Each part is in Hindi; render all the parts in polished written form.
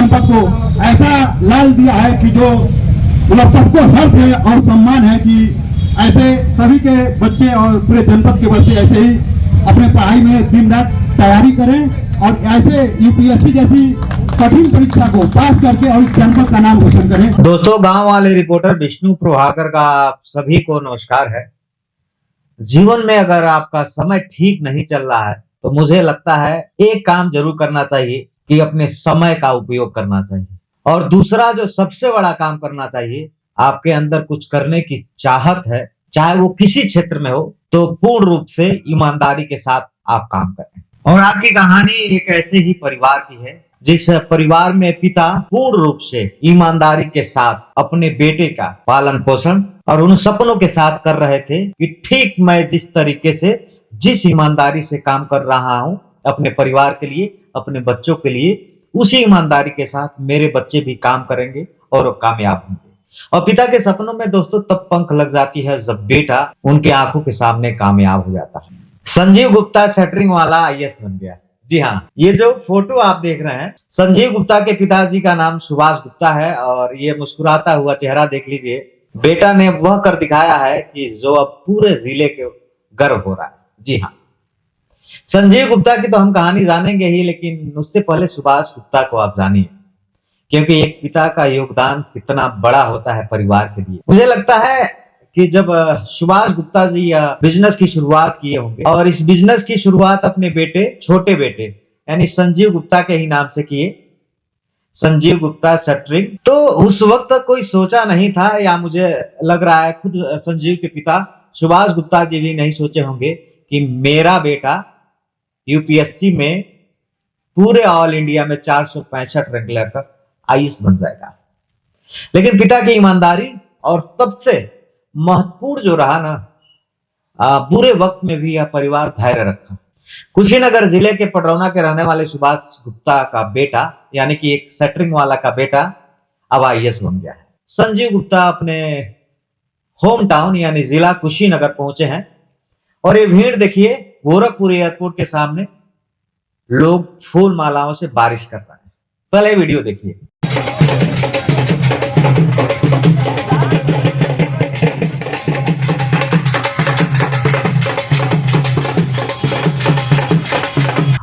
जनपद को ऐसा लाल दिया है कि जो मतलब सबको हर्ष है और सम्मान है कि ऐसे सभी के बच्चे और पूरे जनपद के बच्चे ऐसे ही अपने पढ़ाई में दिन रात तैयारी करें और ऐसे यूपीएससी जैसी कठिन परीक्षा को पास करके और इस जनपद का नाम रोशन करें। दोस्तों, गांव वाले रिपोर्टर विष्णु प्रभाकर का आप सभी को नमस्कार है। जीवन में अगर आपका समय ठीक नहीं चल रहा है तो मुझे लगता है एक काम जरूर करना चाहिए कि अपने समय का उपयोग करना चाहिए, और दूसरा जो सबसे बड़ा काम करना चाहिए, आपके अंदर कुछ करने की चाहत है, चाहे वो किसी क्षेत्र में हो, तो पूर्ण रूप से ईमानदारी के साथ आप काम करें। और आज की कहानी एक ऐसे ही परिवार की है जिस परिवार में पिता पूर्ण रूप से ईमानदारी के साथ अपने बेटे का पालन पोषण और उन सपनों के साथ कर रहे थे कि ठीक मैं जिस तरीके से, जिस ईमानदारी से काम कर रहा हूं अपने परिवार के लिए, अपने बच्चों के लिए, उसी ईमानदारी के साथ मेरे बच्चे भी काम करेंगे और वो कामयाब होंगे। और पिता के सपनों में दोस्तों तब पंख लग जाती है जब बेटा उनके आंखों के सामने कामयाब हो जाता है। संजीव गुप्ता शटरिंग वाला आईएएस बन गया। जी हाँ, ये जो फोटो आप देख रहे हैं, संजीव गुप्ता के पिताजी का नाम सुभाष गुप्ता है और ये मुस्कुराता हुआ चेहरा देख लीजिए। बेटा ने वह कर दिखाया है कि जो अब पूरे जिले के गर्व हो रहा है। जी हाँ, संजीव गुप्ता की तो हम कहानी जानेंगे ही, लेकिन उससे पहले सुभाष गुप्ता को आप जानिए, क्योंकि एक पिता का योगदान कितना बड़ा होता है परिवार के लिए। मुझे लगता है कि जब सुभाष गुप्ता जी बिजनेस की शुरुआत किए होंगे और इस बिजनेस की शुरुआत अपने बेटे, छोटे बेटे यानी संजीव गुप्ता के ही नाम से किए, संजीव गुप्ता शटरिंग, तो उस वक्त कोई सोचा नहीं था, या मुझे लग रहा है खुद संजीव के पिता सुभाष गुप्ता जी भी नहीं सोचे होंगे कि मेरा बेटा यूपीएससी में पूरे ऑल इंडिया में 465 रैंक लेकर आईएएस बन जाएगा। लेकिन पिता की ईमानदारी और सबसे महत्वपूर्ण जो रहा ना, बुरे वक्त में भी यह परिवार धैर्य रखा। कुशीनगर जिले के पडरौना के रहने वाले सुभाष गुप्ता का बेटा, यानी कि एक शटरिंग वाला का बेटा, अब आईएएस बन गया है। संजीव गुप्ता अपने होम टाउन यानी जिला कुशीनगर पहुंचे हैं और ये भीड़ देखिए, गोरखपुर एयरपोर्ट के सामने लोग फूल मालाओं से बारिश कर रहे हैं। पहले वीडियो देखिए।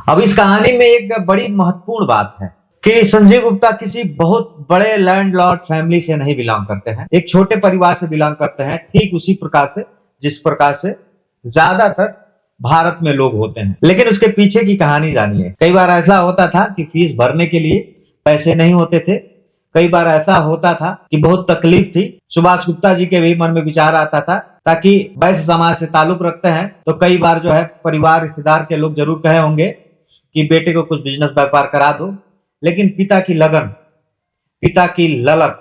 अब इस कहानी में एक बड़ी महत्वपूर्ण बात है कि संजीव गुप्ता किसी बहुत बड़े लैंडलॉर्ड फैमिली से नहीं बिलोंग करते हैं, एक छोटे परिवार से बिलोंग करते हैं, ठीक उसी प्रकार से जिस प्रकार से ज्यादातर भारत में लोग होते हैं। लेकिन उसके पीछे की कहानी जानिए। कई बार ऐसा होता था कि फीस भरने के लिए पैसे नहीं होते थे, कई बार ऐसा होता था कि बहुत तकलीफ थी। सुभाष गुप्ता जी के भी मन में विचार आता था, ताकि वैश्य समाज से ताल्लुक रखते हैं तो कई बार जो है परिवार, रिश्तेदार के लोग जरूर कहे होंगे कि बेटे को कुछ बिजनेस व्यापार करा दो। लेकिन पिता की लगन, पिता की ललक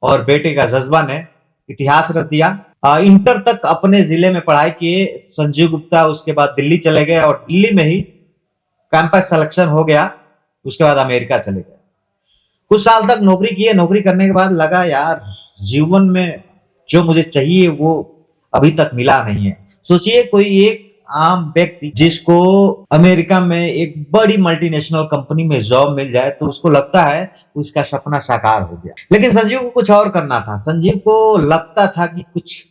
और बेटे का जज्बा ने इतिहास रच दिया। इंटर तक अपने जिले में पढ़ाई किए संजीव गुप्ता, उसके बाद दिल्ली चले गए और दिल्ली में ही कैंपस सिलेक्शन हो गया। उसके बाद अमेरिका चले गए, कुछ साल तक नौकरी किए। नौकरी करने के बाद लगा यार जीवन में जो मुझे चाहिए वो अभी तक मिला नहीं है। सोचिए कोई एक आम व्यक्ति जिसको अमेरिका में एक बड़ी मल्टीनेशनल कंपनी में जॉब मिल जाए तो उसको लगता है उसका सपना साकार हो गया। लेकिन संजीव को कुछ और करना था। संजीव को लगता था कि कुछ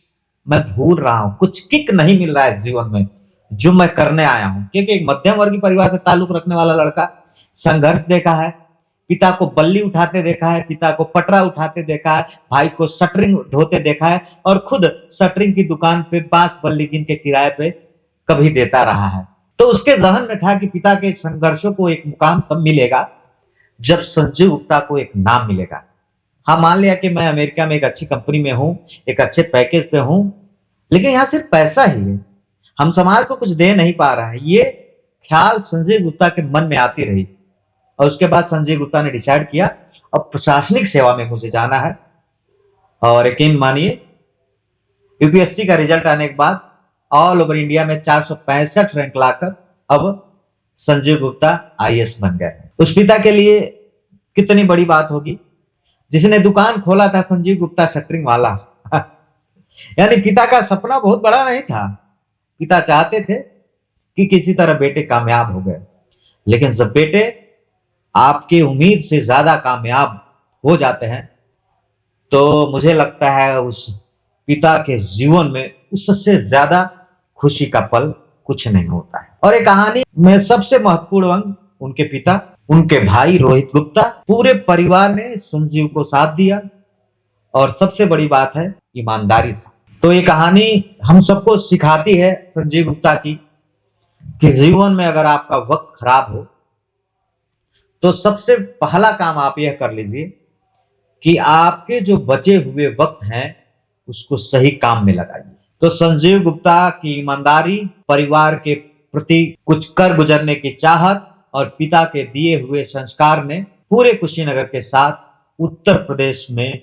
मैं भूल रहा हूं, कुछ किक नहीं मिल रहा है जीवन में जो मैं करने आया हूं। क्योंकि एक मध्यम वर्गीय परिवार से ताल्लुक रखने वाला लड़का, संघर्ष देखा है, पिता को बल्ली उठाते देखा है, पिता को पटरा उठाते देखा है, भाई को शटरिंग ढोते देखा है और खुद शटरिंग की दुकान पे 5 बल्ली गिन के किराए पे कभी देता रहा है। तो उसके जहन में था कि पिता के संघर्षों को एक मुकाम तब मिलेगा जब संजीव गुप्ता को एक नाम मिलेगा। हाँ, मान लिया कि मैं अमेरिका में एक अच्छी कंपनी में हूं, एक अच्छे पैकेज पे हूं, लेकिन यहाँ सिर्फ पैसा ही है, हम समाज को कुछ दे नहीं पा रहे हैं। ये ख्याल संजीव गुप्ता के मन में आती रही और उसके बाद संजीव गुप्ता ने डिसाइड किया अब प्रशासनिक सेवा में मुझे जाना है। और यकीन मानिए, यूपीएससी का रिजल्ट आने के बाद ऑल ओवर इंडिया में 465 रैंक लाकर अब संजीव गुप्ता आईएएस बन गए। उस पिता के लिए कितनी बड़ी बात होगी जिसने दुकान खोला था संजीव गुप्ता शटरिंग वाला। यानी पिता का सपना बहुत बड़ा नहीं था, पिता चाहते थे कि किसी तरह बेटे कामयाब हो गए। लेकिन जब बेटे आपकी उम्मीद से ज्यादा कामयाब हो जाते हैं, तो मुझे लगता है उस पिता के जीवन में उससे ज्यादा खुशी का पल कुछ नहीं होता है। और ये कहानी में सबसे महत्वपूर्ण अंग उनके पिता, उनके भाई रोहित गुप्ता, पूरे परिवार ने संजीव को साथ दिया और सबसे बड़ी बात है ईमानदारी था। तो ये कहानी हम सबको सिखाती है संजीव गुप्ता की कि जीवन में अगर आपका वक्त खराब हो तो सबसे पहला काम आप यह कर लीजिए कि आपके जो बचे हुए वक्त हैं उसको सही काम में लगाइए। तो संजीव गुप्ता की ईमानदारी, परिवार के प्रति कुछ कर गुजरने की चाहत और पिता के दिए हुए संस्कार ने पूरे कुशीनगर के साथ उत्तर प्रदेश में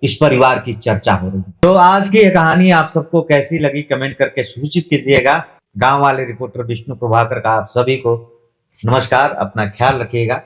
इस परिवार की चर्चा हो रही है। तो आज की ये कहानी आप सबको कैसी लगी कमेंट करके सूचित कीजिएगा। गांव वाले रिपोर्टर विष्णु प्रभाकर का आप सभी को नमस्कार, अपना ख्याल रखिएगा।